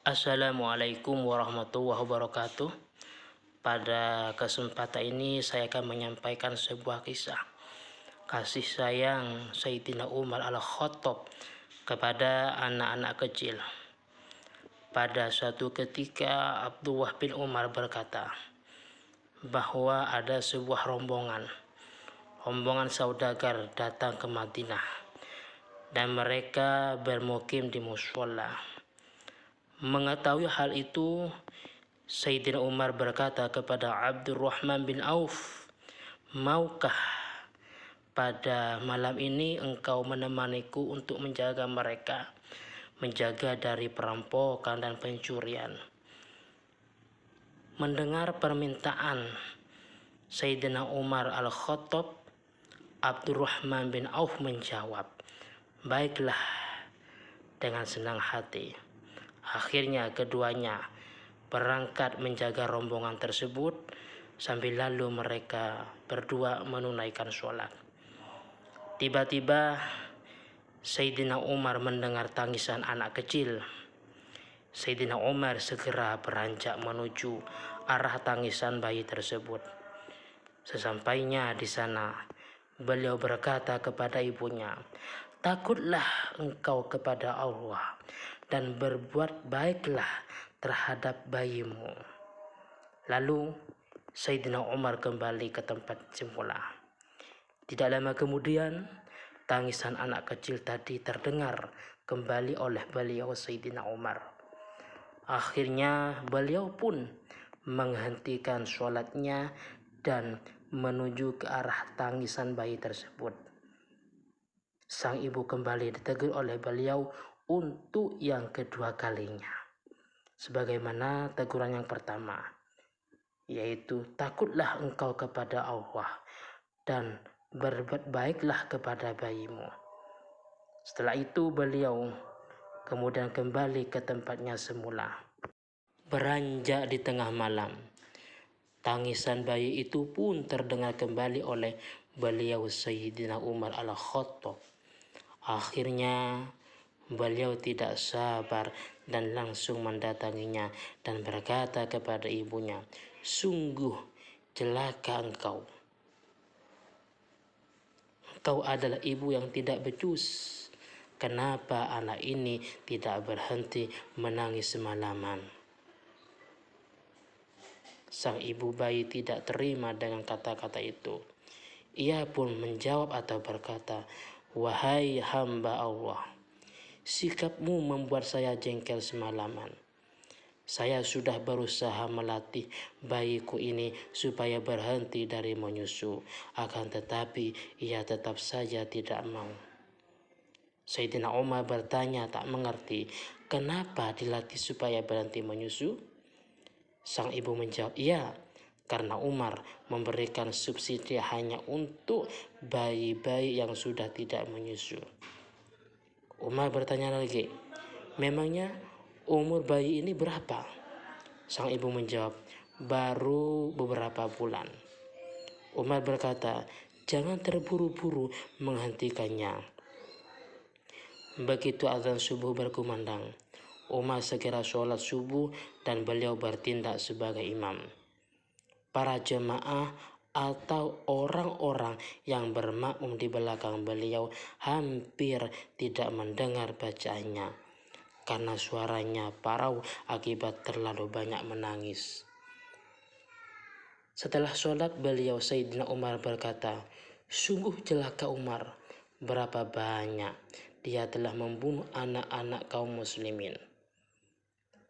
Assalamualaikum warahmatullahi wabarakatuh. Pada kesempatan ini saya akan menyampaikan sebuah kisah kasih sayang Sayyidina Umar al-Khattab kepada anak-anak kecil. Pada suatu ketika Abdullah bin Umar berkata bahwa ada sebuah rombongan saudagar datang ke Madinah dan mereka bermukim di mushola. Mengetahui hal itu, Sayyidina Umar berkata kepada Abdurrahman bin Auf, "Maukah pada malam ini engkau menemaniku untuk menjaga mereka, menjaga dari perampokan dan pencurian?" Mendengar permintaan Sayyidina Umar al-Khattab, Abdurrahman bin Auf menjawab, "Baiklah," dengan senang hati. Akhirnya keduanya berangkat menjaga rombongan tersebut sambil lalu mereka berdua menunaikan sholat. Tiba-tiba Sayyidina Umar mendengar tangisan anak kecil. Sayyidina Umar segera beranjak menuju arah tangisan bayi tersebut. Sesampainya di sana, beliau berkata kepada ibunya, "Takutlah engkau kepada Allah dan berbuat baiklah terhadap bayimu." Lalu Sayyidina Umar kembali ke tempat semula. Tidak lama kemudian, tangisan anak kecil tadi terdengar kembali oleh beliau Sayyidina Umar. Akhirnya beliau pun menghentikan sholatnya dan menuju ke arah tangisan bayi tersebut. Sang ibu kembali ditegur oleh beliau untuk yang kedua kalinya, sebagaimana teguran yang pertama, yaitu takutlah engkau kepada Allah dan berbuat baiklah kepada bayimu. Setelah itu beliau kemudian kembali ke tempatnya semula. Beranjak di tengah malam, tangisan bayi itu pun terdengar kembali oleh beliau Sayyidina Umar al-Khattab. Akhirnya beliau tidak sabar dan langsung mendatanginya dan berkata kepada ibunya, "Sungguh celaka engkau. Engkau adalah ibu yang tidak becus. Kenapa anak ini tidak berhenti menangis semalaman?" Sang ibu bayi tidak terima dengan kata-kata itu. Ia pun menjawab atau berkata, "Wahai hamba Allah, sikapmu membuat saya jengkel semalaman. Saya sudah berusaha melatih bayiku ini supaya berhenti dari menyusu, akan tetapi ia tetap saja tidak mau." Sayyidina Umar bertanya tak mengerti, "Kenapa dilatih supaya berhenti menyusu?" Sang ibu menjawab, "Iya, karena Umar memberikan subsidi hanya untuk bayi-bayi yang sudah tidak menyusu." Umar bertanya lagi, "Memangnya umur bayi ini berapa?" Sang ibu menjawab, "Baru beberapa bulan." Umar berkata, "Jangan terburu-buru menghentikannya." Begitu azan subuh berkumandang, Umar segera sholat subuh dan beliau bertindak sebagai imam. Para jemaah atau orang-orang yang bermakmum di belakang beliau hampir tidak mendengar bacaannya karena suaranya parau akibat terlalu banyak menangis. Setelah sholat beliau Sayyidina Umar berkata, "Sungguh celaka Umar, berapa banyak dia telah membunuh anak-anak kaum muslimin."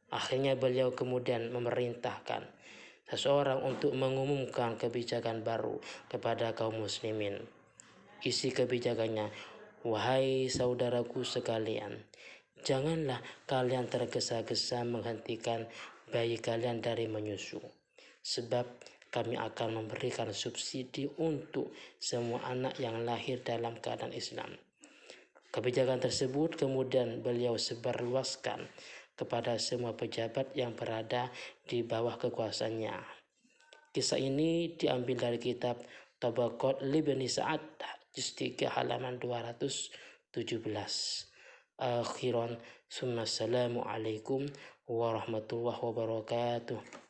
Akhirnya beliau kemudian memerintahkan seseorang untuk mengumumkan kebijakan baru kepada kaum muslimin. Isi kebijakannya, "Wahai saudaraku sekalian, janganlah kalian tergesa-gesa menghentikan bayi kalian dari menyusu, sebab kami akan memberikan subsidi untuk semua anak yang lahir dalam keadaan Islam." Kebijakan tersebut kemudian beliau sebarluaskan kepada semua pejabat yang berada di bawah kekuasaannya. Kisah ini diambil dari kitab Tabaqat Ibn Sa'ad, juz 3 halaman 217. akhiran. Assalamualaikum warahmatullahi wabarakatuh.